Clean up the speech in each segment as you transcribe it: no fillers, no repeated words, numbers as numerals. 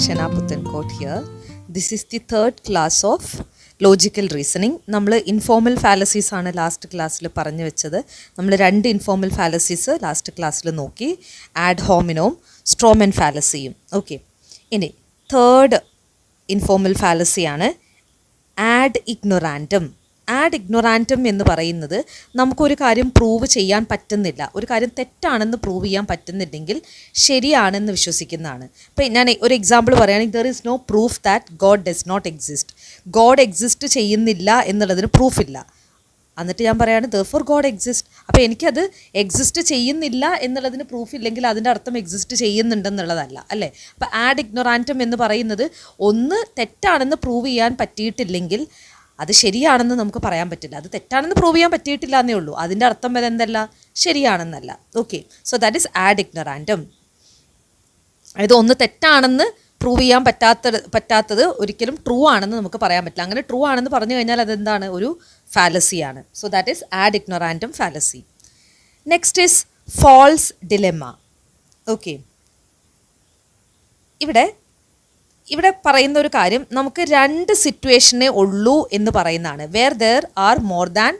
Shana Puthankot here. This is the third class of logical reasoning. നമ്മൾ informal fallacies ആണ് last ക്ലാസ്സിൽ പറഞ്ഞു വെച്ചത്. നമ്മൾ 2 ഇൻഫോർമൽ ഫാലസീസ് ലാസ്റ്റ് ക്ലാസ്സിൽ നോക്കി, ആഡ് ഹോമിനോം, സ്ട്രോമൻ ഫാലസിയും. ഓക്കെ, ഇനി തേർഡ് ഇൻഫോർമൽ ഫാലസിയാണ് ആഡ് ഇഗ്നൊറാൻറ്റം. ആഡ് ഇഗ്നൊറാൻറ്റം എന്ന് പറയുന്നത് നമുക്കൊരു കാര്യം പ്രൂവ് ചെയ്യാൻ പറ്റുന്നില്ല, ഒരു കാര്യം തെറ്റാണെന്ന് പ്രൂവ് ചെയ്യാൻ പറ്റുന്നില്ലെങ്കിൽ ശരിയാണെന്ന് വിശ്വസിക്കുന്നതാണ്. ഇപ്പം ഞാൻ ഒരു എക്സാമ്പിൾ പറയുകയാണെങ്കിൽ, there is no proof that God does not exist. God exist ചെയ്യുന്നില്ല എന്നുള്ളതിന് പ്രൂഫില്ല. എന്നിട്ട് ഞാൻ പറയുകയാണ് ദെർഫോർ ഗോഡ് എക്സിസ്റ്റ്. അപ്പോൾ എനിക്കത് എക്സിസ്റ്റ് ചെയ്യുന്നില്ല എന്നുള്ളതിന് പ്രൂഫില്ലെങ്കിൽ അതിൻ്റെ അർത്ഥം എക്സിസ്റ്റ് ചെയ്യുന്നുണ്ടെന്നുള്ളതല്ല, അല്ലേ? അപ്പോൾ ആഡ് ഇഗ്നൊറാൻറ്റം എന്ന് പറയുന്നത് ഒന്ന് തെറ്റാണെന്ന് പ്രൂവ് ചെയ്യാൻ പറ്റിയിട്ടില്ലെങ്കിൽ അത് ശരിയാണെന്ന് നമുക്ക് പറയാൻ പറ്റില്ല. അത് തെറ്റാണെന്ന് പ്രൂവ് ചെയ്യാൻ പറ്റിയിട്ടില്ല എന്നേ ഉള്ളൂ, അതിൻ്റെ അർത്ഥം വരെ എന്തല്ല, ശരിയാണെന്നല്ല. Okay, so that is ad ignorantiam. അതായത് ഒന്ന് തെറ്റാണെന്ന് പ്രൂവ് ചെയ്യാൻ പറ്റാത്തത് ഒരിക്കലും ട്രൂ ആണെന്ന് നമുക്ക് പറയാൻ പറ്റില്ല. അങ്ങനെ ട്രൂ ആണെന്ന് പറഞ്ഞു കഴിഞ്ഞാൽ അതെന്താണ്, ഒരു ഫാലസിയാണ്. So that is ad ignorantiam fallacy. Next is false dilemma. Okay, ഇവിടെ പറയുന്ന ഒരു കാര്യം, നമുക്ക് 2 സിറ്റുവേഷനേ ഉള്ളൂ എന്ന് പറയുന്നതാണ്. Where there are more than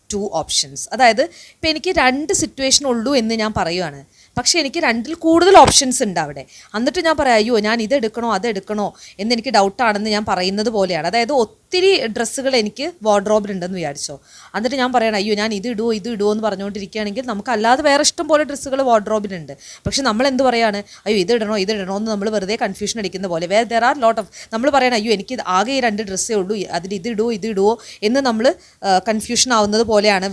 2 options. അതായത് ഇപ്പം എനിക്ക് 2 സിറ്റുവേഷൻ ഉള്ളൂ എന്ന് ഞാൻ പറയുകയാണ്, പക്ഷേ എനിക്ക് 2ൽ കൂടുതൽ ഓപ്ഷൻസ് ഉണ്ട് അവിടെ. എന്നിട്ട് ഞാൻ പറയാം, അയ്യോ ഞാൻ ഇതെടുക്കണോ അതെടുക്കണോ എന്നെനിക്ക് ഡൗട്ടാണെന്ന് ഞാൻ പറയുന്നത് പോലെയാണ്. അതായത് ഒത്തിരി ഡ്രസ്സുകൾ എനിക്ക് വാർഡ്രോബിലുണ്ടെന്ന് വിചാരിച്ചോ, എന്നിട്ട് ഞാൻ പറയണം അയ്യോ ഞാൻ ഇത് ഇടുമോ എന്ന് പറഞ്ഞുകൊണ്ടിരിക്കുകയാണെങ്കിൽ നമുക്ക് അല്ലാതെ വേറെ ഇഷ്ടം പോലെ ഡ്രസ്സുകൾ വാർഡ്രോബിലുണ്ട്. പക്ഷെ നമ്മൾ എന്ത് പറയാണ്, അയ്യോ ഇതിടണോ എന്ന് നമ്മൾ വെറുതെ കൺഫ്യൂഷൻ അടിക്കുന്ന പോലെ. Where there are lot of, നമ്മൾ പറയണം അയ്യോ എനിക്ക് ആകെ ഈ 2 ഡ്രസ്സേ ഉള്ളൂ, അതിൽ ഇതിടുമോ എന്ന് നമ്മൾ കൺഫ്യൂഷൻ ആവുന്നത് പോലെയാണ്.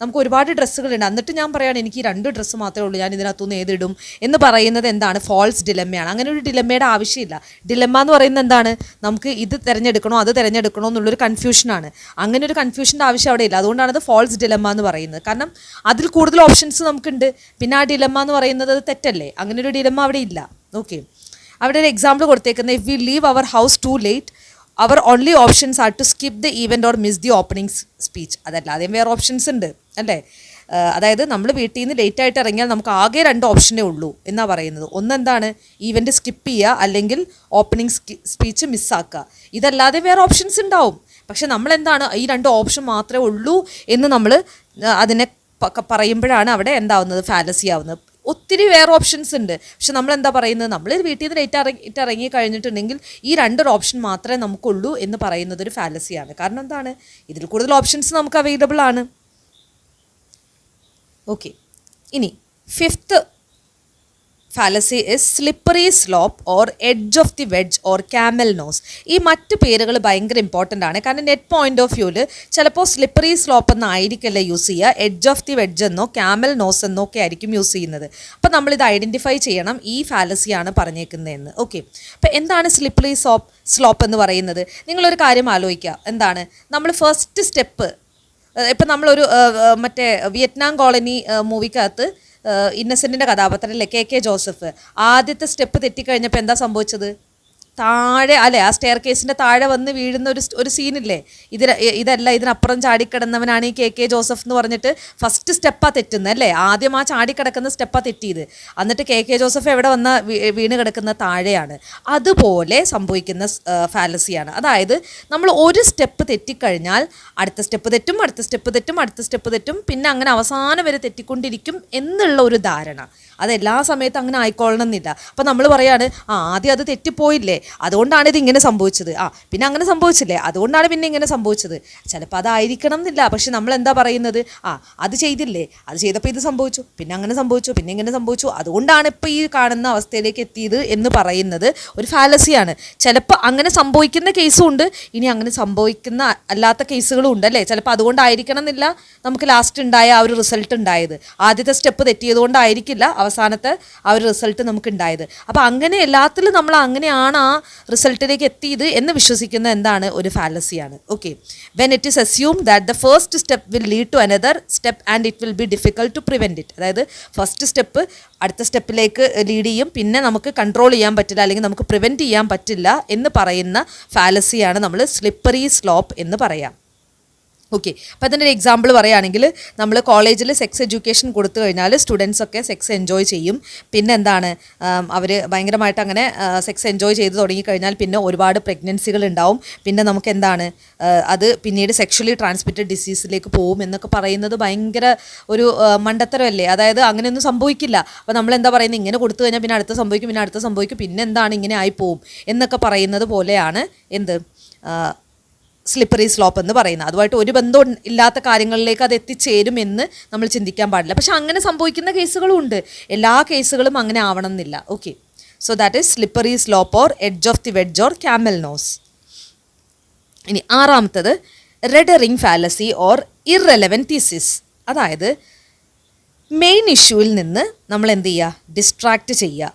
നമുക്ക് ഒരുപാട് ഡ്രസ്സുകളുണ്ട്, എന്നിട്ട് ഞാൻ പറയുകയാണ് എനിക്ക് ഈ 2 ഡ്രസ്സ് മാത്രമേ ഉള്ളൂ, ഞാൻ ഇതിനകത്തുനിന്ന് ഏതിടും എന്ന് പറയുന്നത് എന്താണ്, ഫാൾസ് ഡിലെമ്മയാണ്. അങ്ങനെ ഒരു ഡിലെമ്മയുടെ ആവശ്യമില്ല. ഡിലെമ്മ എന്ന് പറയുന്നത് എന്താണ്, നമുക്ക് ഇത് തിരഞ്ഞെടുക്കണോ അത് തിരഞ്ഞെടുക്കണോ എന്നുള്ളൊരു കൺഫ്യൂഷനാണ്. അങ്ങനെ ഒരു കൺഫ്യൂഷൻ്റെ ആവശ്യം അവിടെ ഇല്ല. അതുകൊണ്ടാണ് അത് ഫാൾസ് ഡിലെമ്മ എന്ന് പറയുന്നത്. കാരണം അതിൽ കൂടുതൽ ഓപ്ഷൻസ് നമുക്കുണ്ട്. പിന്നെ ആ ഡിലെമ്മ എന്ന് പറയുന്നത് അത് തെറ്റല്ലേ, അങ്ങനെ ഒരു ഡിലെമ്മ അവിടെ ഇല്ല. ഓക്കെ, അവിടെ ഒരു എക്സാമ്പിൾ കൊടുത്തേക്കുന്നത്, if we leave our house too late our only options are to skip the event or miss the opening speech. അതല്ലാതെയും വേറെ ഓപ്ഷൻസ് ഉണ്ട്, അല്ലേ? അതായത് നമ്മൾ വീട്ടിൽ നിന്ന് ലേറ്റായിട്ട് ഇറങ്ങിയാൽ നമുക്ക് ആകെ 2 ഓപ്ഷനേ ഉള്ളൂ എന്നാണ് പറയുന്നത്. ഒന്നെന്താണ്, ഈവൻറ്റ് സ്കിപ്പ് ചെയ്യുക, അല്ലെങ്കിൽ ഓപ്പണിംഗ് സ്പീച്ച് മിസ്സാക്കുക. ഇതല്ലാതെ വേറെ ഓപ്ഷൻസ് ഉണ്ടാവും. പക്ഷെ നമ്മളെന്താണ്, ഈ 2 ഓപ്ഷൻ മാത്രമേ ഉള്ളൂ എന്ന് നമ്മൾ അതിനെ പറയുമ്പോഴാണ് അവിടെ എന്താവുന്നത്, ഫാലസി ആവുന്നത്. ഒത്തിരി വേറെ ഓപ്ഷൻസ് ഉണ്ട്, പക്ഷെ നമ്മൾ എന്താ പറയുന്നത്, നമ്മൾ വീട്ടിൽ നിന്ന് ലേറ്റ് ഇറങ്ങി കഴിഞ്ഞിട്ടുണ്ടെങ്കിൽ ഈ 2 ഓപ്ഷൻ മാത്രമേ നമുക്കുള്ളൂ എന്ന് പറയുന്നത് ഒരു ഫാലസിയാണ്. കാരണം എന്താണ്, ഇതിൽ കൂടുതൽ ഓപ്ഷൻസ് നമുക്ക് അവൈലബിൾ ആണ്. ഓക്കെ, ഇനി 5th fallacy is slippery slope or edge of the wedge or camel nose. ഈ മറ്റ് പേരുകൾ ഭയങ്കര ഇമ്പോർട്ടൻ്റ് ആണ്. കാരണം നെറ്റ് പോയിന്റ് ഓഫ് വ്യൂവിൽ ചിലപ്പോൾ സ്ലിപ്പറി സ്ലോപ്പ് എന്നായിരിക്കല്ലേ യൂസ് ചെയ്യുക, എഡ്ജ് ഓഫ് ദി വെഡ്ജ് എന്നോ ക്യാമൽ നോസ് എന്നോ ഒക്കെ ആയിരിക്കും യൂസ് ചെയ്യുന്നത്. അപ്പോൾ നമ്മളിത് ഐഡൻറ്റിഫൈ ചെയ്യണം, ഈ ഫാലസിയാണ് പറഞ്ഞേക്കുന്നതെന്ന്. ഓക്കെ, അപ്പോൾ എന്താണ് സ്ലിപ്പറി സ്ലോപ്പ് എന്ന് പറയുന്നത്? നിങ്ങളൊരു കാര്യം ആലോചിക്കുക, എന്താണ് നമ്മൾ ഫസ്റ്റ് സ്റ്റെപ്പ്, ഇപ്പം നമ്മളൊരു മറ്റേ വിയറ്റ്നാം കോളനി മൂവിക്കകത്ത് ഇന്നസെൻറ്റിൻ്റെ കഥാപാത്രം അല്ലേ, കെ ജോസഫ്, ആദ്യത്തെ സ്റ്റെപ്പ് തെറ്റിക്കഴിഞ്ഞപ്പോൾ എന്താ സംഭവിച്ചത്, താഴെ അല്ലേ, ആ സ്റ്റെയർ കേസിൻ്റെ താഴെ വന്ന് വീഴുന്ന ഒരു സീനില്ലേ. ഇതിനപ്പുറം ചാടിക്കിടന്നവനാണ് ഈ കെ ജോസഫ് എന്ന് പറഞ്ഞിട്ട് ഫസ്റ്റ് സ്റ്റെപ്പാണ് തെറ്റുന്നത്, അല്ലേ? ആദ്യം ആ ചാടിക്കിടക്കുന്ന സ്റ്റെപ്പാണ് തെറ്റിയത്. എന്നിട്ട് കെ ജോസഫ് എവിടെ വന്ന വീണ് കിടക്കുന്ന താഴെയാണ്. അതുപോലെ സംഭവിക്കുന്ന ഫാലസിയാണ്. അതായത് നമ്മൾ ഒരു സ്റ്റെപ്പ് തെറ്റിക്കഴിഞ്ഞാൽ അടുത്ത സ്റ്റെപ്പ് തെറ്റും, അടുത്ത സ്റ്റെപ്പ് തെറ്റും, അടുത്ത സ്റ്റെപ്പ് തെറ്റും, പിന്നെ അങ്ങനെ അവസാനം വരെ തെറ്റിക്കൊണ്ടിരിക്കും എന്നുള്ള ഒരു ധാരണ. അതെല്ലാ സമയത്തും അങ്ങനെ ആയിക്കൊള്ളണം എന്നില്ല. അപ്പോൾ നമ്മൾ പറയാണ്, ആദ്യം അത് തെറ്റിപ്പോയില്ലേ, അതുകൊണ്ടാണ് ഇതിങ്ങനെ സംഭവിച്ചത്, പിന്നെ അങ്ങനെ സംഭവിച്ചില്ലേ, അതുകൊണ്ടാണ് പിന്നെ ഇങ്ങനെ സംഭവിച്ചത്. ചിലപ്പോൾ അതായിരിക്കണം എന്നില്ല, പക്ഷെ നമ്മൾ എന്താ പറയുന്നത്, അത് ചെയ്തില്ലേ, അത് ചെയ്തപ്പോൾ ഇത് സംഭവിച്ചു, പിന്നെ അങ്ങനെ സംഭവിച്ചു, പിന്നെ ഇങ്ങനെ സംഭവിച്ചു, അതുകൊണ്ടാണ് ഇപ്പോൾ ഈ കാണുന്ന അവസ്ഥയിലേക്ക് എത്തിയത് എന്ന് പറയുന്നത് ഒരു ഫാലസിയാണ്. ചിലപ്പോൾ അങ്ങനെ സംഭവിക്കുന്ന കേസും ഉണ്ട്, ഇനി അങ്ങനെ സംഭവിക്കുന്ന അല്ലാത്ത കേസുകളും ഉണ്ട്, അല്ലേ? ചിലപ്പോൾ അതുകൊണ്ടായിരിക്കണം എന്നില്ല നമുക്ക് ലാസ്റ്റ് ഉണ്ടായ ആ ഒരു റിസൾട്ട് ഉണ്ടായത്, ആദ്യത്തെ സ്റ്റെപ്പ് തെറ്റിയത് കൊണ്ടായിരിക്കില്ല അവസാനത്തെ ആ ഒരു റിസൾട്ട് നമുക്ക് ഉണ്ടായത്. അപ്പോൾ അങ്ങനെ എല്ലാത്തിലും നമ്മൾ അങ്ങനെയാണ് ആ റിസൾട്ടിലേക്ക് എത്തിയത് എന്ന് വിശ്വസിക്കുന്ന എന്താണ്, ഒരു ഫാലസിയാണ്. Okay, when it is assume that the first step will lead to another step and it will be difficult to prevent it. അതായത് ഫസ്റ്റ് സ്റ്റെപ്പ് അടുത്ത സ്റ്റെപ്പിലേക്ക് ലീഡ് ചെയ്യും, പിന്നെ നമുക്ക് കൺട്രോൾ ചെയ്യാൻ പറ്റില്ല, അല്ലെങ്കിൽ നമുക്ക് പ്രിവെൻറ്റ് ചെയ്യാൻ പറ്റില്ല എന്ന് പറയുന്ന ഫാലസിയാണ് നമ്മൾ സ്ലിപ്പറി സ്ലോപ്പ് എന്ന് പറയാം. ഓക്കെ. അപ്പോൾ അതിൻ്റെ ഒരു എക്സാമ്പിൾ പറയുകയാണെങ്കിൽ നമ്മൾ കോളേജിൽ സെക്സ് എഡ്യൂക്കേഷൻ കൊടുത്തു കഴിഞ്ഞാൽ സ്റ്റുഡൻസൊക്കെ സെക്സ് എൻജോയ് ചെയ്യും. പിന്നെ എന്താണ്, അവർ ഭയങ്കരമായിട്ട് അങ്ങനെ സെക്സ് എൻജോയ് ചെയ്ത് തുടങ്ങിക്കഴിഞ്ഞാൽ പിന്നെ ഒരുപാട് പ്രഗ്നൻസികൾ ഉണ്ടാവും. പിന്നെ നമുക്ക് എന്താണ്, അത് പിന്നീട് സെക്ഷലി ട്രാൻസ്മിറ്റഡ് ഡിസീസിലേക്ക് പോകും എന്നൊക്കെ പറയുന്നത് ഭയങ്കര ഒരു മണ്ടത്തരമല്ലേ? അതായത് അങ്ങനെയൊന്നും സംഭവിക്കില്ല. അപ്പോൾ നമ്മൾ എന്താ പറയുന്നത്, ഇങ്ങനെ കൊടുത്തു കഴിഞ്ഞാൽ പിന്നെ അടുത്ത സംഭവിക്കും, പിന്നെ അടുത്ത സംഭവിക്കും, പിന്നെ എന്താണ് ഇങ്ങനെ ആയിപ്പോവും എന്നൊക്കെ പറയുന്നത് പോലെയാണ് എന്ത് സ്ലിപ്പറി സ്ലോപ്പ് എന്ന് പറയുന്നത്. അതുമായിട്ട് ഒരു ബന്ധം ഇല്ലാത്ത കാര്യങ്ങളിലേക്ക് അത് എത്തിച്ചേരുമെന്ന് നമ്മൾ ചിന്തിക്കാൻ പാടില്ല. പക്ഷെ അങ്ങനെ സംഭവിക്കുന്ന കേസുകളും ഉണ്ട്. എല്ലാ കേസുകളും അങ്ങനെ ആവണം എന്നില്ല. Okay. So that is slippery slope or edge of the wedge or camel nose. ഇനി ആറാമത്തത് red herring fallacy or irrelevant thesis. അതായത് മെയിൻ ഇഷ്യൂവിൽ നിന്ന് നമ്മൾ എന്ത് ചെയ്യുക, ഡിസ്ട്രാക്റ്റ് ചെയ്യുക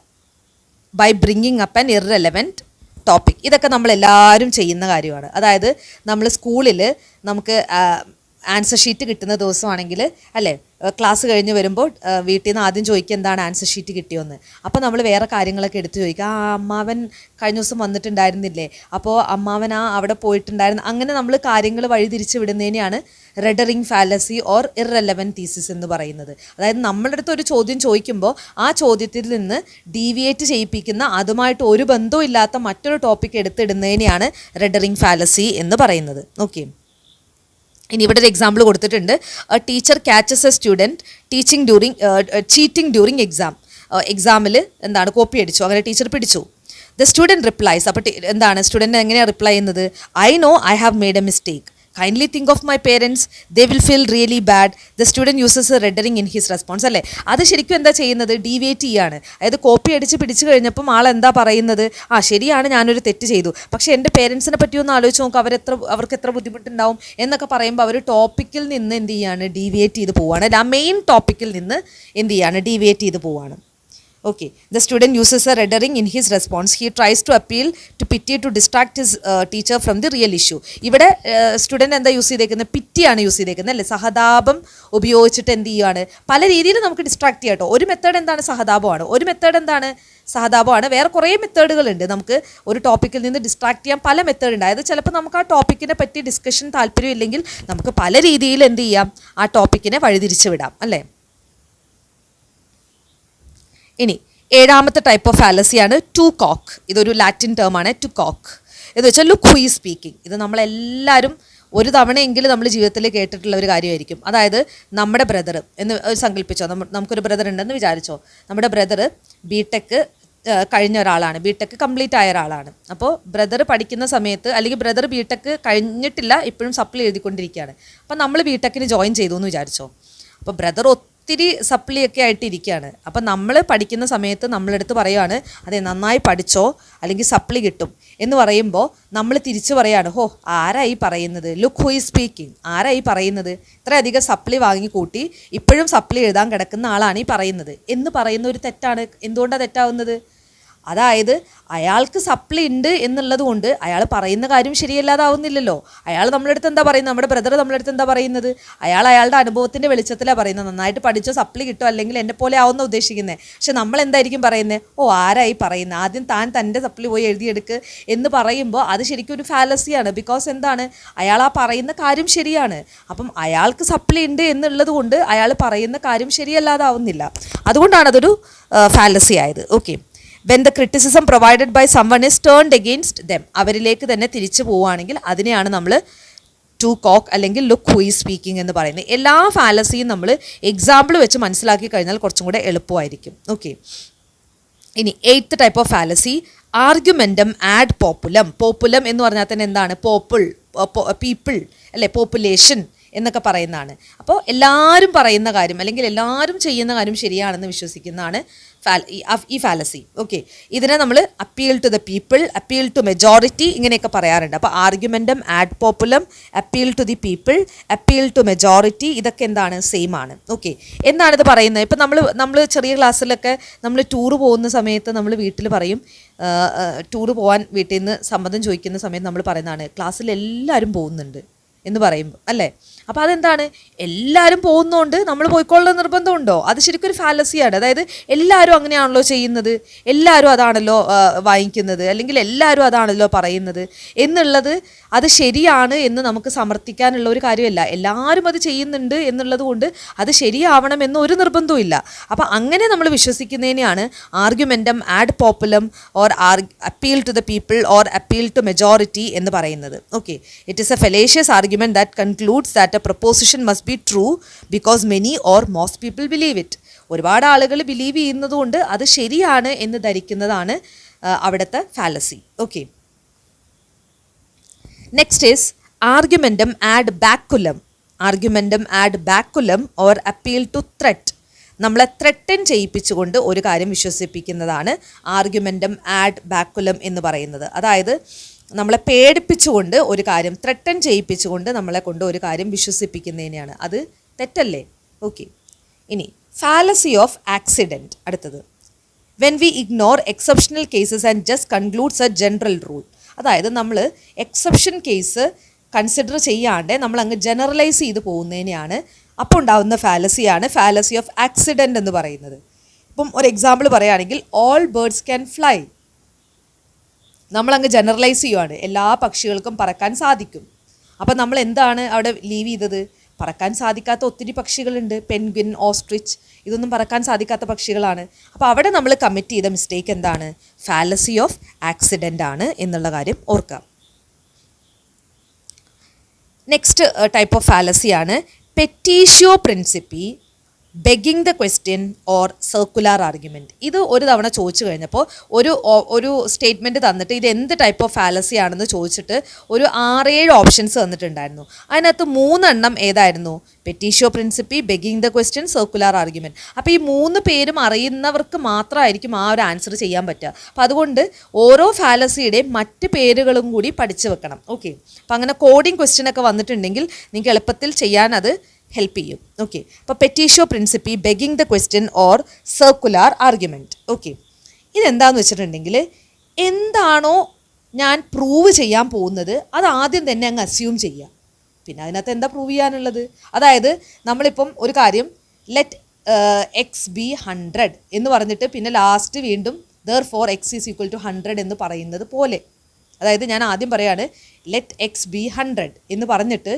by bringing up an irrelevant topic. ഇതൊക്കെ നമ്മളെല്ലാവരും ചെയ്യുന്ന കാര്യമാണ്. അതായത് നമ്മൾ സ്കൂളിൽ നമുക്ക് ആൻസർ ഷീറ്റ് കിട്ടുന്ന ദിവസമാണെങ്കിൽ അല്ലേ, ക്ലാസ് കഴിഞ്ഞ് വരുമ്പോൾ വീട്ടിൽ നിന്ന് ആദ്യം ചോദിക്കുക എന്താണ് ആൻസർ ഷീറ്റ് കിട്ടിയോന്ന്. അപ്പോൾ നമ്മൾ വേറെ കാര്യങ്ങളൊക്കെ എടുത്ത് ചോദിക്കുക, അമ്മാവൻ കഴിഞ്ഞ ദിവസം വന്നിട്ടുണ്ടായിരുന്നില്ലേ, അപ്പോൾ അമ്മാവൻ അവിടെ പോയിട്ടുണ്ടായിരുന്നു. അങ്ങനെ നമ്മൾ കാര്യങ്ങൾ വഴിതിരിച്ച് വിടുന്നതിനെയാണ് red herring fallacy or irrelevant thesis എന്ന് പറയുന്നത്. അതായത് നമ്മളുടെ അടുത്ത് ഒരു ചോദ്യം ചോദിക്കുമ്പോൾ ആ ചോദ്യത്തിൽ നിന്ന് ഡീവിയേറ്റ് ചെയ്യിപ്പിക്കുന്ന, അതുമായിട്ട് ഒരു ബന്ധവും ഇല്ലാത്ത മറ്റൊരു ടോപ്പിക് എടുത്തിടുന്നതിനെയാണ് റെഡ് റിംഗ് ഫാലസി എന്ന് പറയുന്നത്. ഓക്കെ. ഇനി ഇവിടെ ഒരു എക്സാമ്പിൾ കൊടുത്തിട്ടുണ്ട്. Teacher catches a student cheating during എക്സാമിൽ എന്താണ് കോപ്പി അടിച്ചു, അങ്ങനെ ടീച്ചർ പിടിച്ചു. The student replies. അപ്പോൾ എന്താണ് സ്റ്റുഡൻറ്റ് എങ്ങനെയാണ് റിപ്ലൈ ചെയ്യുന്നത്, I know I have made a mistake, kindly think of my parents, they will feel really bad. The student uses a red herring in his response. അല്ലേ, അത് ശരിക്കും എന്താ ചെയ്യുന്നത്, ഡീവിയേറ്റ് ചെയ്യാണ്. അതായത് കോപ്പി അടിച്ച് പിടിച്ചു കഴിഞ്ഞപ്പം ആളെന്താ പറയുന്നത്, ശരിയാണ് ഞാനൊരു തെറ്റ് ചെയ്തു, പക്ഷേ എൻ്റെ പേരൻസിനെ പറ്റി ഒന്ന് ആലോചിച്ച് നോക്കുക, അവർക്ക് എത്ര ബുദ്ധിമുട്ടുണ്ടാവും എന്നൊക്കെ പറയുമ്പോൾ അവർ ടോപ്പിക്കിൽ നിന്ന് എന്ത് ചെയ്യാണ്, ഡീവിയേറ്റ് ചെയ്ത് പോവുകയാണ്. അല്ല, ആ മെയിൻ ടോപ്പിക്കിൽ നിന്ന് എന്ത് ചെയ്യാണ്, ഡീവിയേറ്റ് ചെയ്ത് പോവുകയാണ്. Okay. The student uses a red herring in his response. He tries to appeal to pity to distract his teacher from the real issue. ഇവിടെ സ്റ്റുഡൻറ്റ് എന്താ യൂസ് ചെയ്തേക്കുന്നത്, പിറ്റിയാണ് യൂസ് ചെയ്തേക്കുന്നത് അല്ലേ. സഹതാപം ഉപയോഗിച്ചിട്ട് എന്ത് ചെയ്യുകയാണ്, പല രീതിയിൽ നമുക്ക് ഡിസ്ട്രാക്ട് ചെയ്യാം കേട്ടോ. ഒരു മെത്തേഡ് എന്താണ്, സഹതാപമാണ്. ഒരു മെത്തേഡ് എന്താണ്, സഹതാപമാണ്. വേറെ കുറേ മെത്തേഡുകളുണ്ട്. നമുക്ക് ഒരു ടോപ്പിക്കിൽ നിന്ന് ഡിസ്ട്രാക്ട് ചെയ്യാൻ പല മെത്തേഡ് ഉണ്ട്. അതായത് ചിലപ്പോൾ നമുക്ക് ആ ടോപ്പിക്കിനെ പറ്റി ഡിസ്കഷൻ താല്പര്യമില്ലെങ്കിൽ നമുക്ക് പല രീതിയിൽ എന്ത് ചെയ്യാം, ആ ടോപ്പിക്കിനെ വഴിതിരിച്ച് വിടാം അല്ലേ. ഇനി ഏഴാമത്തെ ടൈപ്പ് ഓഫ് ഫാലസിയാണ് ടു കോക്ക്. ഇതൊരു ലാറ്റിൻ ടേമാണ് ടു കോക്ക് എന്ന് വെച്ചാൽ ലുക്ക് ഹു ഈസ് സ്പീക്കിംഗ്. ഇത് നമ്മളെല്ലാവരും ഒരു തവണയെങ്കിലും നമ്മൾ ജീവിതത്തിൽ കേട്ടിട്ടുള്ള ഒരു കാര്യമായിരിക്കും. അതായത് നമ്മുടെ ബ്രദർ എന്ന് സങ്കല്പിച്ചോ, നമുക്കൊരു ബ്രദർ ഉണ്ടെന്ന് വിചാരിച്ചോ. നമ്മുടെ ബ്രദർ ബിടെക് കഴിഞ്ഞ ഒരാളാണ്, ബിടെക് കംപ്ലീറ്റ് ആയ ഒരാളാണ്. അപ്പോൾ ബ്രദർ പഠിക്കുന്ന സമയത്ത്, അല്ലെങ്കിൽ ബ്രദർ ബിടെക് കഴിഞ്ഞിട്ടില്ല, ഇപ്പോഴും സപ്ലി എഴുതിക്കൊണ്ടിരിക്കുകയാണ്. അപ്പോൾ നമ്മൾ ബിടെക്കിന് ജോയിൻ ചെയ്തു എന്ന് വിചാരിച്ചോ. അപ്പോൾ ബ്രദർ ഒത്തിരി സപ്ലിയൊക്കെ ആയിട്ട് ഇരിക്കുകയാണ്. അപ്പം നമ്മൾ പഠിക്കുന്ന സമയത്ത് നമ്മളെടുത്ത് പറയുകയാണ്, അതെ നന്നായി പഠിച്ചോ അല്ലെങ്കിൽ സപ്ലി കിട്ടും എന്ന് പറയുമ്പോൾ നമ്മൾ തിരിച്ചു പറയുകയാണ്, ഹോ ആരായി പറയുന്നത്, ലുക്ക് ഹു ഈസ് സ്പീക്കിംഗ്, ആരായി പറയുന്നത്, ഇത്രയധികം സപ്ലി വാങ്ങിക്കൂട്ടി ഇപ്പോഴും സപ്ലി എഴുതാൻ കിടക്കുന്ന ആളാണ് ഈ പറയുന്നത് എന്ന് പറയുന്ന ഒരു തെറ്റാണ്. എന്തുകൊണ്ടാണ് തെറ്റാവുന്നത്, അതായത് അയാൾക്ക് സപ്ലി ഉണ്ട് എന്നുള്ളത് കൊണ്ട് അയാൾ പറയുന്ന കാര്യം ശരിയല്ലാതാവുന്നില്ലല്ലോ. അയാൾ നമ്മളടുത്ത് എന്താ പറയുന്നത്, നമ്മുടെ ബ്രദർ നമ്മളടുത്ത് എന്താ പറയുന്നത്, അയാളുടെ അനുഭവത്തിൻ്റെ വെളിച്ചത്തിലാണ് പറയുന്നത്, നന്നായിട്ട് പഠിച്ചോ സപ്ലി കിട്ടും അല്ലെങ്കിൽ എന്നെ പോലെ ആവുന്ന ഉദ്ദേശിക്കുന്നത്. പക്ഷെ നമ്മൾ എന്തായിരിക്കും പറയുന്നത്, ഓ ആരായി പറയുന്നത്, ആദ്യം തൻ്റെ സപ്ലി പോയി എഴുതിയെടുക്ക് എന്ന് പറയുമ്പോൾ അത് ശരിക്കും ഒരു ഫാലസിയാണ്. ബിക്കോസ് എന്താണ്, അയാൾ ആ പറയുന്ന കാര്യം ശരിയാണ്. അപ്പം അയാൾക്ക് സപ്ലി ഉണ്ട് എന്നുള്ളത് കൊണ്ട് അയാൾ പറയുന്ന കാര്യം ശരിയല്ലാതാവുന്നില്ല. അതുകൊണ്ടാണ് അതൊരു ഫാലസി ആയത്. Okay. When the criticism provided by someone is turned against them, അവരിലേക്ക് തന്നെ തിരിച്ചു പോവുകയാണെങ്കിൽ അതിനെയാണ് നമ്മൾ ടു കോക്ക് അല്ലെങ്കിൽ ലുക്ക് ഹു ഈസ് സ്പീക്കിംഗ് എന്ന് പറയുന്നത്. എല്ലാ ഫാലസിയും നമ്മൾ എക്സാമ്പിൾ വെച്ച് മനസ്സിലാക്കി കഴിഞ്ഞാൽ കുറച്ചും കൂടെ എളുപ്പമായിരിക്കും. ഓക്കെ. ഇനി eighth type of fallacy argumentum ad populum. Populum എന്ന് പറഞ്ഞാൽ തന്നെ എന്താണ്, പീപ്പിൾ അല്ലേ, പോപ്പുലേഷൻ എന്നൊക്കെ പറയുന്നതാണ്. അപ്പോൾ എല്ലാവരും പറയുന്ന കാര്യം അല്ലെങ്കിൽ എല്ലാവരും ചെയ്യുന്ന കാര്യം ശരിയാണെന്ന് വിശ്വസിക്കുന്നതാണ് ഈ ഫാലസി. ഓക്കെ. ഇതിനെ നമ്മൾ appeal to the people, appeal to majority ഇങ്ങനെയൊക്കെ പറയാറുണ്ട്. അപ്പോൾ argumentum ad populum, appeal to the people, appeal to majority, ഇതൊക്കെ എന്താണ്, സെയിം ആണ്. ഓക്കെ. എന്താണിത് പറയുന്നത്, ഇപ്പം നമ്മൾ ചെറിയ ക്ലാസ്സിലൊക്കെ നമ്മൾ ടൂറ് പോകുന്ന സമയത്ത് നമ്മൾ വീട്ടിൽ പറയും, ടൂറ് പോകാൻ വീട്ടിൽ നിന്ന് സമ്മതം ചോദിക്കുന്ന സമയത്ത് നമ്മൾ പറയുന്നതാണ് ക്ലാസ്സിൽ എല്ലാവരും പോകുന്നുണ്ട് എന്ന് പറയുമ്പോൾ അല്ലേ. അപ്പോൾ അതെന്താണ്, എല്ലാവരും പോകുന്നതുകൊണ്ട് നമ്മൾ പോയിക്കൊള്ളുന്ന നിർബന്ധമുണ്ടോ? അത് ശരിക്കും ഒരു ഫാലസിയാണ്. അതായത് എല്ലാവരും അങ്ങനെയാണല്ലോ ചെയ്യുന്നത്, എല്ലാവരും അതാണല്ലോ വാങ്ങിക്കുന്നത്, അല്ലെങ്കിൽ എല്ലാവരും അതാണല്ലോ പറയുന്നത് എന്നുള്ളത് അത് ശരിയാണ് എന്ന് നമുക്ക് സമർത്ഥിക്കാനുള്ള ഒരു കാര്യമല്ല. എല്ലാവരും അത് ചെയ്യുന്നുണ്ട് എന്നുള്ളത് കൊണ്ട് അത് ശരിയാവണമെന്ന് ഒരു നിർബന്ധവും ഇല്ല. അപ്പോൾ അങ്ങനെ നമ്മൾ വിശ്വസിക്കുന്നതിനെയാണ് argumentum ad populum or appeal to the people or appeal to majority എന്ന് പറയുന്നത്. Okay, it is a fallacious argument that concludes that a proposition must be true because many or most people believe it. ഒരുപാട് ആളുകൾ believe ചെയ്യുന്നതുകൊണ്ട് അത് ശരിയാണ് എന്ന് ധരിക്കുന്നതാണ് അവിടുത്തെ fallacy. Okay, next is argumentum ad baculum. Argumentum ad baculum or appeal to threat. നമ്മളെ threaten ചെയ്യിപ്പിച്ചുകൊണ്ട് ഒരു കാര്യം വിശ്വസിപ്പിക്കുന്നതാണ് ആർഗ്യുമെൻറ്റം ആഡ് ബാക്കുലം എന്ന് പറയുന്നത്. അതായത് നമ്മളെ പേടിപ്പിച്ചുകൊണ്ട് ഒരു കാര്യം, ത്രെട്ടൻ ചെയ്യിപ്പിച്ചുകൊണ്ട് നമ്മളെ കൊണ്ട് ഒരു കാര്യം വിശ്വസിപ്പിക്കുന്നതിനെയാണ്. അത് തെറ്റല്ലേ? ഓക്കെ, ഇനി ഫാലസി ഓഫ് ആക്സിഡൻറ്റ്. അടുത്തത്, when we ignore exceptional cases and just concludes A general rule. അതായത് നമ്മൾ എക്സെപ്ഷൻ കേസ് കൺസിഡർ ചെയ്യാണ്ട് നമ്മൾ അങ്ങ് ജനറലൈസ് ചെയ്ത് പോകുന്നതിനെയാണ് അപ്പോൾ ഉണ്ടാകുന്ന ഫാലസിയാണ് ഫാലസി ഓഫ് ആക്സിഡൻറ്റ് എന്ന് പറയുന്നത്. ഇപ്പം ഒരു എക്സാമ്പിൾ പറയുകയാണെങ്കിൽ, ഓൾ ബേർഡ്സ് ക്യാൻ ഫ്ലൈ. നമ്മളങ്ങ് ജനറലൈസ് ചെയ്യുവാണ്, എല്ലാ പക്ഷികൾക്കും പറക്കാൻ സാധിക്കും. അപ്പം നമ്മൾ എന്താണ് അവിടെ ലീവ് ചെയ്തത്? പറക്കാൻ സാധിക്കാത്ത ഒത്തിരി പക്ഷികളുണ്ട്, പെൻഗ്വിൻ, ഓസ്ട്രിച്ച്, ഇതൊന്നും പറക്കാൻ സാധിക്കാത്ത പക്ഷികളാണ്. അപ്പോൾ അവിടെ നമ്മൾ കമ്മിറ്റ് ചെയ്ത മിസ്റ്റേക്ക് എന്താണ്? ഫാലസി ഓഫ് ആക്സിഡൻ്റ് ആണ് എന്നുള്ള കാര്യം ഓർക്കാം. നെക്സ്റ്റ് ടൈപ്പ് ഓഫ് ഫാലസിയാണ് petitio principii, begging the question or circular argument. ഇത് ഒരു തവണ ചോദിച്ചു കഴിഞ്ഞപ്പോൾ ഒരു സ്റ്റേറ്റ്മെൻറ്റ് തന്നിട്ട് ഇത് എന്ത് ടൈപ്പ് ഓഫ് ഫാലസി ആണെന്ന് ചോദിച്ചിട്ട് ഒരു 6-7 ഓപ്ഷൻസ് തന്നിട്ടുണ്ടായിരുന്നു. അതിനകത്ത് 3 ഏതായിരുന്നു? Petitio principii, begging the question, circular argument. അപ്പോൾ ഈ 3 പേരും അറിയുന്നവർക്ക് മാത്രമായിരിക്കും ആ ഒരു ആൻസർ ചെയ്യാൻ പറ്റുക. അപ്പോൾ അതുകൊണ്ട് ഓരോ ഫാലസിയുടെയും മറ്റ് പേരുകളും കൂടി പഠിച്ചു വെക്കണം. ഓക്കെ, അപ്പോൾ അങ്ങനെ കോഡിങ് ക്വസ്റ്റ്യൻ ഒക്കെ വന്നിട്ടുണ്ടെങ്കിൽ നിങ്ങൾക്ക് എളുപ്പത്തിൽ ചെയ്യാൻ അത് ഹെൽപ്പ് ചെയ്യും. ഓക്കെ, അപ്പോൾ petitio principii, begging the question or circular argument. Okay, ഇതെന്താണെന്ന് വെച്ചിട്ടുണ്ടെങ്കിൽ എന്താണോ ഞാൻ പ്രൂവ് ചെയ്യാൻ പോകുന്നത് അത് ആദ്യം തന്നെ അങ്ങ് അസ്യൂം ചെയ്യുക. പിന്നെ അതിനകത്ത് എന്താ പ്രൂവ് ചെയ്യാനുള്ളത്? അതായത് നമ്മളിപ്പം ഒരു കാര്യം ലെറ്റ് എക്സ് ബി 100 എന്ന് പറഞ്ഞിട്ട് പിന്നെ ലാസ്റ്റ് വീണ്ടും therefore x is equal to 100 എന്ന് പറയുന്നത് പോലെ. അതായത് ഞാൻ ആദ്യം പറയാണ് ലെറ്റ് എക്സ് ബി 100 എന്ന് പറഞ്ഞിട്ട്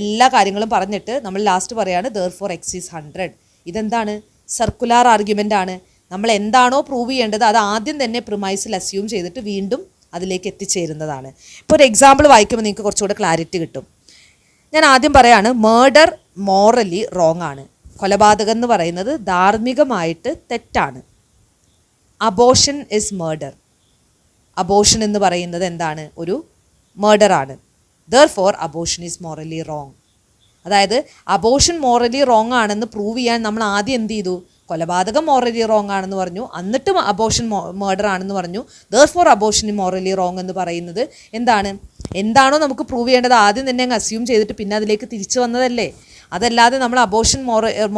എല്ലാ കാര്യങ്ങളും പറഞ്ഞിട്ട് നമ്മൾ ലാസ്റ്റ് പറയാണ് therefore x is 100. ഇതെന്താണ്? സർക്കുലാർ ആർഗ്യുമെൻ്റ് ആണ്. നമ്മൾ എന്താണോ പ്രൂവ് ചെയ്യേണ്ടത് അത് ആദ്യം തന്നെ പ്രിമൈസിൽ അസ്യൂം ചെയ്തിട്ട് വീണ്ടും അതിലേക്ക് എത്തിച്ചേരുന്നതാണ്. ഇപ്പോൾ ഒരു എക്സാമ്പിൾ വായിക്കുമ്പോൾ നിങ്ങൾക്ക് കുറച്ചുകൂടെ ക്ലാരിറ്റി കിട്ടും. ഞാൻ ആദ്യം പറയാണ് മേർഡർ മോറലി റോങ് ആണ്. കൊലപാതകം എന്ന് പറയുന്നത് ധാർമ്മികമായിട്ട് തെറ്റാണ്. Abortion is murder. അബോഷൻ എന്ന് പറയുന്നത് എന്താണ്? ഒരു മേർഡറാണ്. therefore abortion is morally wrong. അതായത് അബോഷൻ മോറലി റോങ് ആണെന്ന് പ്രൂവ് ചെയ്യാൻ നമ്മൾ ആദ്യം എന്ത് ചെയ്തു? കൊലപാതകം മോറലി റോങ് ആണെന്ന് പറഞ്ഞു, എന്നിട്ടും അബോഷൻ മേർഡർ ആണെന്ന് പറഞ്ഞു. therefore അബോഷൻ മോറലി റോങ് എന്ന് പറയുന്നത് എന്താണോ നമുക്ക് പ്രൂവ് ചെയ്യേണ്ടത് ആദ്യം തന്നെ അങ്ങ് അസ്യൂം ചെയ്തിട്ട് പിന്നെ അതിലേക്ക് തിരിച്ചു വന്നതല്ലേ. അതല്ലാതെ നമ്മൾ അബോഷൻ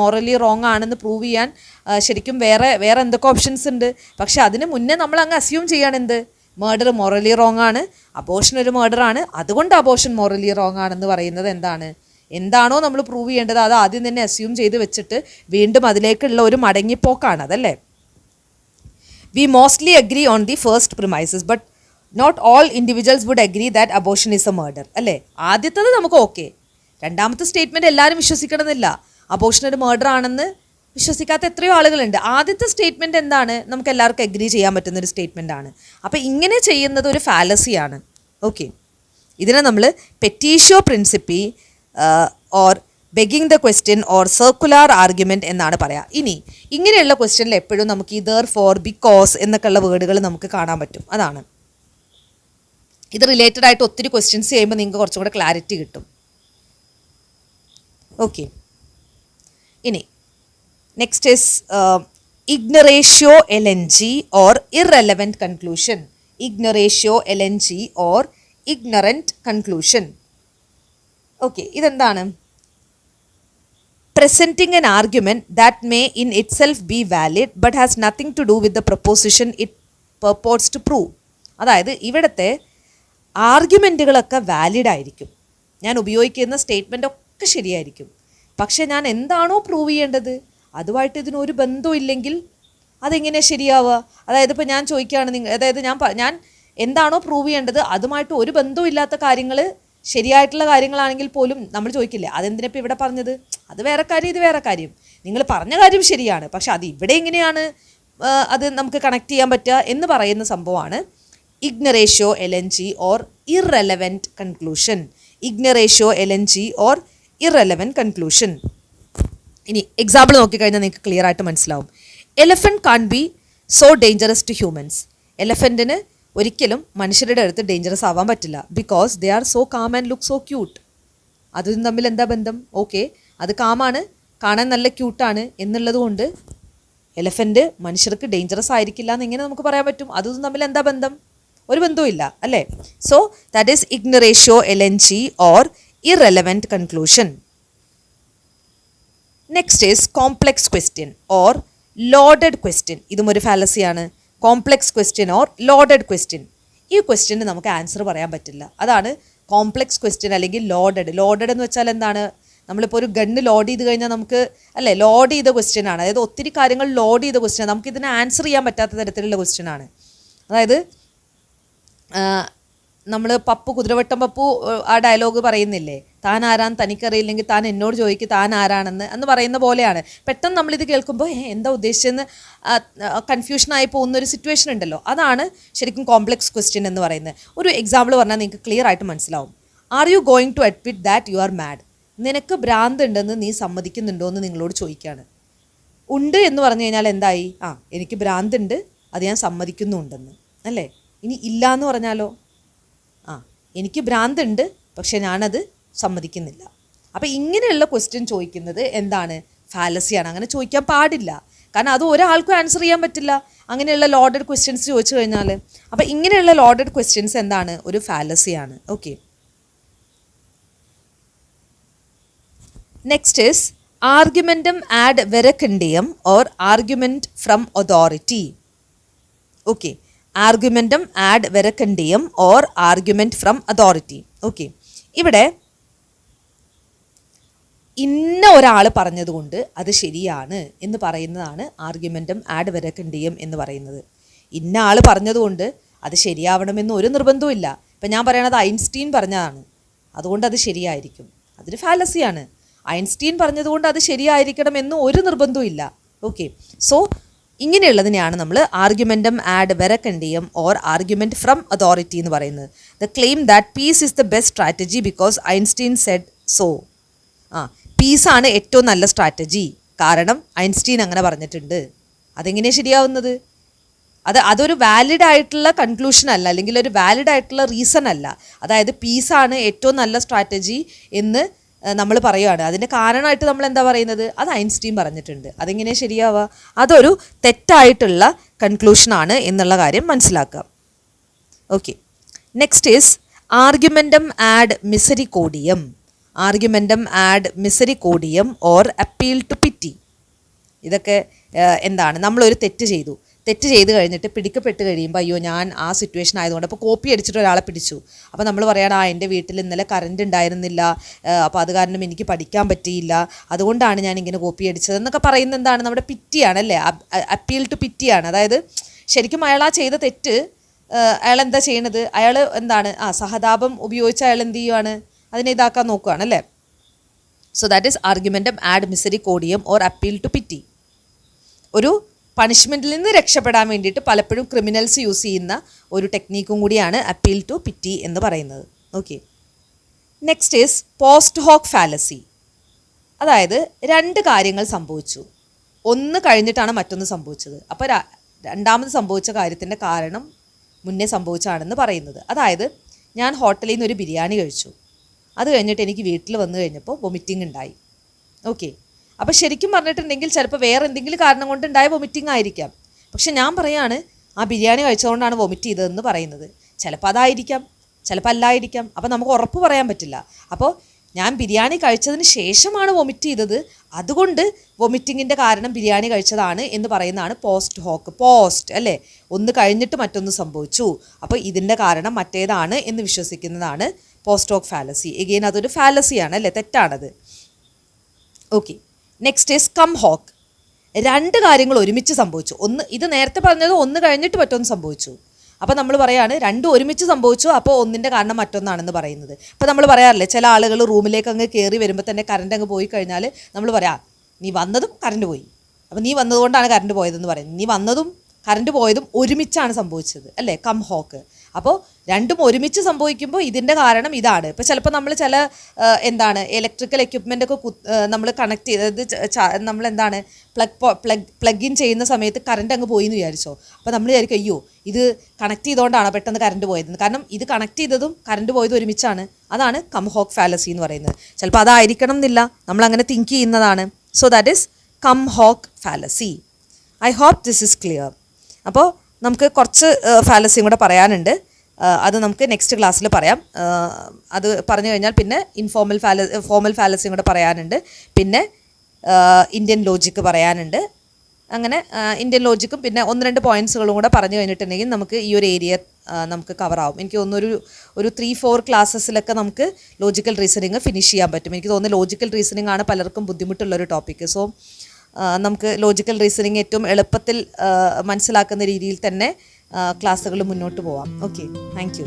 മോറലി റോങ് ആണെന്ന് പ്രൂവ് ചെയ്യാൻ ശരിക്കും വേറെ എന്തൊക്കെ ഓപ്ഷൻസ് ഉണ്ട്. പക്ഷെ അതിന് മുന്നേ നമ്മൾ അങ്ങ് അസ്യൂം ചെയ്യാണ് എന്ത്? മേർഡർ മോറലി റോങ് ആണ്, അബോഷൻ ഒരു മേർഡറാണ്, അതുകൊണ്ട് അബോഷൻ മോറലി റോങ് ആണെന്ന് പറയുന്നത് എന്താണോ നമ്മൾ പ്രൂവ് ചെയ്യേണ്ടത് അത് ആദ്യം തന്നെ അസ്യൂം ചെയ്ത് വെച്ചിട്ട് വീണ്ടും അതിലേക്കുള്ള ഒരു മടങ്ങിപ്പോക്കാണ് അതല്ലേ. We mostly agree on the first premises but not all individuals would agree that abortion is a murder അല്ലേ. ആദ്യത്തത് നമുക്ക് ഓക്കെ, രണ്ടാമത്തെ സ്റ്റേറ്റ്മെൻറ്റ് എല്ലാവരും വിശ്വസിക്കണമെന്നില്ല. അബോഷൻ ഒരു മേർഡർ ആണെന്ന് വിശ്വസിക്കാത്ത എത്രയോ ആളുകളുണ്ട്. ആദ്യത്തെ സ്റ്റേറ്റ്മെൻറ്റ് എന്താണ്? നമുക്ക് എല്ലാവർക്കും അഗ്രി ചെയ്യാൻ പറ്റുന്നൊരു സ്റ്റേറ്റ്മെൻ്റ് ആണ്. അപ്പോൾ ഇങ്ങനെ ചെയ്യുന്നത് ഒരു ഫാലസിയാണ്. ഓക്കെ, ഇതിനെ നമ്മൾ petitio principii or begging the question or circular argument എന്നാണ് പറയുക. ഇനി ഇങ്ങനെയുള്ള ക്വസ്റ്റ്യനിൽ എപ്പോഴും നമുക്ക് ഈ therefore, because എന്നൊക്കെയുള്ള വേർഡുകൾ നമുക്ക് കാണാൻ പറ്റും. അതാണ് ഇത് റിലേറ്റഡ് ആയിട്ട് ഒത്തിരി ക്വസ്റ്റ്യൻസ് ചെയ്യുമ്പോൾ നിങ്ങൾക്ക് കുറച്ചും കൂടെ ക്ലാരിറ്റി കിട്ടും. ഓക്കെ, ഇനി next is ignoratio elenchi or irrelevant conclusion. ignoratio elenchi or ignorant conclusion. Okay, ഇതെന്താണ്? presenting an argument that may in itself be valid but has nothing to do with the proposition it purports to prove. അതായത് ഇവിടുത്തെ ആർഗ്യുമെൻറ്റുകളൊക്കെ valid ആയിരിക്കും, ഞാൻ ഉപയോഗിക്കുന്ന statement ഒക്കെ ഒക്കെ ശരിയായിരിക്കും. പക്ഷേ ഞാൻ എന്താണോ പ്രൂവ് ചെയ്യേണ്ടത് അതുമായിട്ട് ഇതിനൊരു ബന്ധവും ഇല്ലെങ്കിൽ അതെങ്ങനെയാണ് ശരിയാവുക? അതായത് ഇപ്പോൾ ഞാൻ ചോദിക്കുകയാണ്, അതായത് ഞാൻ എന്താണോ പ്രൂവ് ചെയ്യേണ്ടത് അതുമായിട്ട് ഒരു ബന്ധവും ഇല്ലാത്ത കാര്യങ്ങൾ, ശരിയായിട്ടുള്ള കാര്യങ്ങളാണെങ്കിൽ പോലും നമ്മൾ ചോദിക്കില്ലേ അതെന്തിനിപ്പോൾ ഇവിടെ പറഞ്ഞത്, അത് വേറെ കാര്യം ഇത് വേറെ കാര്യം, നിങ്ങൾ പറഞ്ഞ കാര്യം ശരിയാണ് പക്ഷെ അത് ഇവിടെ എങ്ങനെയാണ് അത് നമുക്ക് കണക്ട് ചെയ്യാൻ പറ്റുക എന്ന് പറയുന്ന സംഭവമാണ് ignoratio elenchi or irrelevant conclusion. Ignoratio elenchi or irrelevant conclusion. ഇനി എക്സാമ്പിൾ നോക്കിക്കഴിഞ്ഞാൽ നിങ്ങൾക്ക് ക്ലിയർ ആയിട്ട് മനസ്സിലാവും. Elephant can be so dangerous to humans. എലഫൻറ്റിന് ഒരിക്കലും മനുഷ്യരുടെ അടുത്ത് ഡേഞ്ചറസ് ആവാൻ പറ്റില്ല. Because they are so calm and look so cute. അതും തമ്മിൽ എന്താ ബന്ധം? ഓക്കെ, അത് കാമാണ്, കാണാൻ നല്ല ക്യൂട്ടാണ് എന്നുള്ളത് കൊണ്ട് എലഫൻറ്റ് മനുഷ്യർക്ക് ഡേഞ്ചറസ് ആയിരിക്കില്ല എന്ന് എങ്ങനെ നമുക്ക് പറയാൻ പറ്റും? അതും തമ്മിൽ എന്താ ബന്ധം? ഒരു ബന്ധവും ഇല്ല അല്ലേ? So that is ignoratio elenchi or irrelevant conclusion. Next is complex question or loaded question. ഇതും ഒരു ഫാലസിയാണ്. Complex question or loaded question. ഈ ക്വസ്റ്റ്യന് നമുക്ക് ആൻസർ പറയാൻ പറ്റില്ല. അതാണ് കോംപ്ലെക്സ് ക്വസ്റ്റ്യൻ അല്ലെങ്കിൽ ലോഡഡ്. ലോഡഡ് എന്ന് വെച്ചാൽ എന്താണ്? നമ്മളിപ്പോൾ ഒരു ഗണ്ണ് ലോഡ് ചെയ്ത് കഴിഞ്ഞാൽ നമുക്ക് അല്ലേ, ലോഡ് ചെയ്ത ക്വസ്റ്റ്യൻ ആണ്. അതായത് ഒത്തിരി കാര്യങ്ങൾ ലോഡ് ചെയ്ത ക്വസ്റ്റ്യൻ, നമുക്കിതിനെ ആൻസർ ചെയ്യാൻ പറ്റാത്ത തരത്തിലുള്ള ക്വസ്റ്റ്യൻ ആണ്. അതായത് നമ്മൾ കുതിരവട്ടം പപ്പു ആ ഡയലോഗ് പറയുന്നില്ലേ, താൻ ആരാന്ന് തനിക്കറിയില്ലെങ്കിൽ താൻ എന്നോട് ചോദിക്കും താൻ ആരാണെന്ന് എന്ന് പറയുന്ന പോലെയാണ്. പെട്ടെന്ന് നമ്മളിത് കേൾക്കുമ്പോൾ എന്താ ഉദ്ദേശിച്ചതെന്ന് കൺഫ്യൂഷനായി പോകുന്നൊരു സിറ്റുവേഷൻ ഉണ്ടല്ലോ, അതാണ് ശരിക്കും കോംപ്ലെക്സ് ക്വസ്റ്റ്യൻ എന്ന് പറയുന്നത്. ഒരു എക്സാമ്പിൾ പറഞ്ഞാൽ നിങ്ങൾക്ക് ക്ലിയർ ആയിട്ട് മനസ്സിലാവും. Are you going to admit that you are mad? നിനക്ക് ഭ്രാന്ത് ഉണ്ടെന്ന് നീ സമ്മതിക്കുന്നുണ്ടോ എന്ന് നിങ്ങളോട് ചോദിക്കുകയാണ്. ഉണ്ട് എന്ന് പറഞ്ഞു കഴിഞ്ഞാൽ എന്തായി? എനിക്ക് ഭ്രാന്ത് ഉണ്ട്, അത് ഞാൻ സമ്മതിക്കുന്നുണ്ടെന്ന് അല്ലേ. ഇനി ഇല്ല എന്ന് പറഞ്ഞാലോ? എനിക്ക് ഭ്രാന്ത് ഉണ്ട് പക്ഷെ ഞാനത് സമ്മതിക്കുന്നില്ല. അപ്പോൾ ഇങ്ങനെയുള്ള ക്വസ്റ്റ്യൻ ചോദിക്കുന്നത് എന്താണ്? ഫാലസിയാണ്. അങ്ങനെ ചോദിക്കാൻ പാടില്ല. കാരണം അത് ഒരാൾക്കും ആൻസർ ചെയ്യാൻ പറ്റില്ല അങ്ങനെയുള്ള ലോഡഡ് ക്വസ്റ്റ്യൻസ് ചോദിച്ചു കഴിഞ്ഞാൽ. അപ്പോൾ ഇങ്ങനെയുള്ള ലോഡഡ് ക്വസ്റ്റ്യൻസ് എന്താണ്? ഒരു ഫാലസിയാണ്. Okay, next is argumentum ad verecundiam or argument from authority. Okay, argumentum ad verecundiam or argument from authority. Okay, ഇവിടെ ഇന്ന ഒരാൾ പറഞ്ഞതുകൊണ്ട് അത് ശരിയാണ് എന്ന് പറയുന്നതാണ് ആർഗ്യുമെൻറ്റം ആഡ് വെറക്കണ്ടിയം എന്ന് പറയുന്നത്. ഇന്ന ആൾ പറഞ്ഞതുകൊണ്ട് അത് ശരിയാവണമെന്ന് ഒരു നിർബന്ധവും ഇല്ല. ഇപ്പം ഞാൻ പറയണത് ഐൻസ്റ്റീൻ പറഞ്ഞതാണ്, അതുകൊണ്ട് അത് ശരിയായിരിക്കും. അതൊരു ഫാലസിയാണ്. ഐൻസ്റ്റീൻ പറഞ്ഞതുകൊണ്ട് അത് ശരിയായിരിക്കണം എന്ന് ഒരു നിർബന്ധവും ഇല്ല. ഓക്കെ, സോ ഇങ്ങനെയുള്ളതിനെയാണ് നമ്മൾ argumentum ad verecundiam or argument from authority എന്ന് പറയുന്നത്. The claim that peace is the best strategy because Einstein said so. പീസാണ് ഏറ്റവും നല്ല സ്ട്രാറ്റജി കാരണം ഐൻസ്റ്റീൻ അങ്ങനെ പറഞ്ഞിട്ടുണ്ട്. അതെങ്ങനെയാണ് ശരിയാവുന്നത്? അതൊരു വാലിഡ് ആയിട്ടുള്ള കൺക്ലൂഷൻ അല്ല, അല്ലെങ്കിൽ ഒരു വാലിഡ് ആയിട്ടുള്ള റീസൺ അല്ല. അതായത് പീസാണ് ഏറ്റവും നല്ല സ്ട്രാറ്റജി എന്ന് നമ്മൾ പറയുകയാണ്. അതിൻ്റെ കാരണമായിട്ട് നമ്മൾ എന്താ പറയുന്നത്? അത് ഐൻസ്റ്റീൻ പറഞ്ഞിട്ടുണ്ട്. അതെങ്ങനെയാണ് ശരിയാവുക? അതൊരു തെറ്റായിട്ടുള്ള കൺക്ലൂഷനാണ് എന്നുള്ള കാര്യം മനസ്സിലാക്കുക. Okay, next is argumentum ad misericordiam. Argumentum ad misericordiam or appeal to pity. ഇതൊക്കെ എന്താണ്? നമ്മളൊരു തെറ്റ് ചെയ്ത് കഴിഞ്ഞിട്ട് പിടിക്കപ്പെട്ട് കഴിയുമ്പോൾ അയ്യോ ഞാൻ ആ സിറ്റുവേഷൻ ആയതുകൊണ്ട്, അപ്പോൾ കോപ്പി അടിച്ചിട്ട് ഒരാളെ പിടിച്ചു, അപ്പോൾ നമ്മൾ പറയണം എൻ്റെ വീട്ടിൽ ഇന്നലെ കറണ്ട് ഉണ്ടായിരുന്നില്ല, അപ്പോൾ അത് കാരണം എനിക്ക് പഠിക്കാൻ പറ്റിയില്ല, അതുകൊണ്ടാണ് ഞാൻ ഇങ്ങനെ കോപ്പി അടിച്ചത് എന്നൊക്കെ പറയുന്നത് എന്താണ്? നമ്മുടെ പിറ്റിയാണ് അല്ലേ, അപ്പീൽ ടു പിറ്റിയാണ്. അതായത് ശരിക്കും അയാൾ ആ ചെയ്ത തെറ്റ് അയാൾ എന്താ ചെയ്യണത്? അയാൾ എന്താണ് സഹതാപം ഉപയോഗിച്ച് അയാൾ എന്ത് ചെയ്യുവാണ്? അതിനെ ഇതാക്കാൻ നോക്കുകയാണ് അല്ലേ. So that is argumentum ad misericordiam or appeal to pity. ഒരു പണിഷ്മെൻറ്റിൽ നിന്ന് രക്ഷപ്പെടാൻ വേണ്ടിയിട്ട് പലപ്പോഴും ക്രിമിനൽസ് യൂസ് ചെയ്യുന്ന ഒരു ടെക്നീക്കും കൂടിയാണ് അപ്പീൽ ടു പിറ്റി എന്ന് പറയുന്നത്. Okay, next is post hoc fallacy. അതായത് രണ്ട് കാര്യങ്ങൾ സംഭവിച്ചു, ഒന്ന് കഴിഞ്ഞിട്ടാണ് മറ്റൊന്ന് സംഭവിച്ചത്. അപ്പോൾ രണ്ടാമത് സംഭവിച്ച കാര്യത്തിൻ്റെ കാരണം മുന്നേ സംഭവിച്ചാണെന്ന് പറയുന്നത്. അതായത് ഞാൻ ഹോട്ടലിൽ നിന്ന് ഒരു ബിരിയാണി കഴിച്ചു, അത് കഴിഞ്ഞിട്ട് എനിക്ക് വീട്ടിൽ വന്നു കഴിഞ്ഞപ്പോൾ വൊമിറ്റിംഗ് ഉണ്ടായി. ഓക്കെ, അപ്പോൾ ശരിക്കും പറഞ്ഞിട്ടുണ്ടെങ്കിൽ ചിലപ്പോൾ വേറെ എന്തെങ്കിലും കാരണം കൊണ്ടുണ്ടായ വൊമിറ്റിംഗ് ആയിരിക്കാം. പക്ഷെ ഞാൻ പറയാണ് ആ ബിരിയാണി കഴിച്ചതുകൊണ്ടാണ് വൊമിറ്റ് ചെയ്തതെന്ന് പറയുന്നത്. ചിലപ്പോൾ അതായിരിക്കാം, ചിലപ്പോൾ അല്ലായിരിക്കാം. അപ്പോൾ നമുക്ക് ഉറപ്പ് പറയാൻ പറ്റില്ല. അപ്പോൾ ഞാൻ ബിരിയാണി കഴിച്ചതിന് ശേഷമാണ് വൊമിറ്റ് ചെയ്തത്, അതുകൊണ്ട് വൊമിറ്റിങ്ങിൻ്റെ കാരണം ബിരിയാണി കഴിച്ചതാണ് എന്ന് പറയുന്നതാണ് പോസ്റ്റ് ഹോക്ക്. പോസ്റ്റ് അല്ലേ, ഒന്ന് കഴിഞ്ഞിട്ട് മറ്റൊന്ന് സംഭവിച്ചു, അപ്പോൾ ഇതിൻ്റെ കാരണം മറ്റേതാണ് എന്ന് വിശ്വസിക്കുന്നതാണ് പോസ്റ്റ് ഹോക്ക് ഫാലസി. എഗെയിൻ അതൊരു ഫാലസിയാണ് അല്ലേ, തെറ്റാണത്. Okay, next is cum hoc. രണ്ട് കാര്യങ്ങൾ ഒരുമിച്ച് സംഭവിച്ചു. ഒന്ന്, ഇത് നേരത്തെ പറഞ്ഞത് ഒന്ന് കഴിഞ്ഞിട്ട് മറ്റൊന്ന് സംഭവിച്ചു. അപ്പോൾ നമ്മൾ പറയാണ് രണ്ടും ഒരുമിച്ച് സംഭവിച്ചു, അപ്പോൾ ഒന്നിൻ്റെ കാരണം മറ്റൊന്നാണെന്ന് പറയുന്നത്. അപ്പോൾ നമ്മൾ പറയാറില്ലേ, ചില ആളുകൾ റൂമിലേക്ക് അങ്ങ് കയറി വരുമ്പോൾ തന്നെ കറണ്ട് അങ്ങ് പോയി കഴിഞ്ഞാൽ നമ്മൾ പറയാം നീ വന്നതും കറണ്ട് പോയി, അപ്പോൾ നീ വന്നതുകൊണ്ടാണ് കറണ്ട് പോയതെന്ന് പറയുന്നത്. നീ വന്നതും കറണ്ട് പോയതും ഒരുമിച്ചാണ് സംഭവിച്ചത് അല്ലേ, കം ഹോക്ക്. അപ്പോൾ രണ്ടും ഒരുമിച്ച് സംഭവിക്കുമ്പോൾ ഇതിൻ്റെ കാരണം ഇതാണ്. ഇപ്പോൾ ചിലപ്പോൾ നമ്മൾ ചില എന്താണ് ഇലക്ട്രിക്കൽ എക്യുപ്മെൻ്റൊക്കെ നമ്മൾ കണക്ട് ചെയ്ത് നമ്മൾ എന്താണ് പ്ലഗ് ഇൻ ചെയ്യുന്ന സമയത്ത് കറണ്ട് അങ്ങ് പോയി എന്ന് വിചാരിച്ചോ. അപ്പോൾ നമ്മൾ വിചാരിക്കും അയ്യോ ഇത് കണക്ട് ചെയ്തുകൊണ്ടാണ് പെട്ടെന്ന് കറണ്ട് പോയത്. കാരണം ഇത് കണക്ട് ചെയ്തതും കറണ്ട് പോയതും ഒരുമിച്ചാണ്. അതാണ് കം ഹോക്ക് ഫാലസി എന്ന് പറയുന്നത്. ചിലപ്പോൾ അതായിരിക്കണം എന്നില്ല, നമ്മളങ്ങനെ തിങ്ക് ചെയ്യുന്നതാണ്. So that is cum hoc fallacy. I hope this is clear. അപ്പോൾ നമുക്ക് കുറച്ച് ഫാലസിയും കൂടെ പറയാനുണ്ട്. അത് നമുക്ക് നെക്സ്റ്റ് ക്ലാസ്സിൽ പറയാം. അത് പറഞ്ഞു കഴിഞ്ഞാൽ പിന്നെ ഫോമൽ ഫാലസിയും കൂടെ പറയാനുണ്ട്. പിന്നെ ഇന്ത്യൻ ലോജിക്ക് പറയാനുണ്ട്. അങ്ങനെ ഇന്ത്യൻ ലോജിക്കും പിന്നെ 1-2 പോയിൻറ്റ്സുകളും കൂടെ പറഞ്ഞു കഴിഞ്ഞിട്ടുണ്ടെങ്കിൽ നമുക്ക് ഈ ഒരു ഏരിയ നമുക്ക് കവറാവും. എനിക്ക് തോന്നുന്നു ഒരു 3-4 ക്ലാസ്സസിലൊക്കെ നമുക്ക് ലോജിക്കൽ റീസണിങ് ഫിനിഷ് ചെയ്യാൻ പറ്റും. എനിക്ക് തോന്നുന്നു ലോജിക്കൽ റീസണിങ് ആണ് പലർക്കും ബുദ്ധിമുട്ടുള്ളൊരു ടോപ്പിക്ക്. സോ നമുക്ക് ലോജിക്കൽ റീസണിങ് ഏറ്റവും എളുപ്പത്തിൽ മനസ്സിലാക്കുന്ന രീതിയിൽ തന്നെ ക്ലാസ്സുകൾ മുന്നോട്ട് പോവാം. Okay, thank you.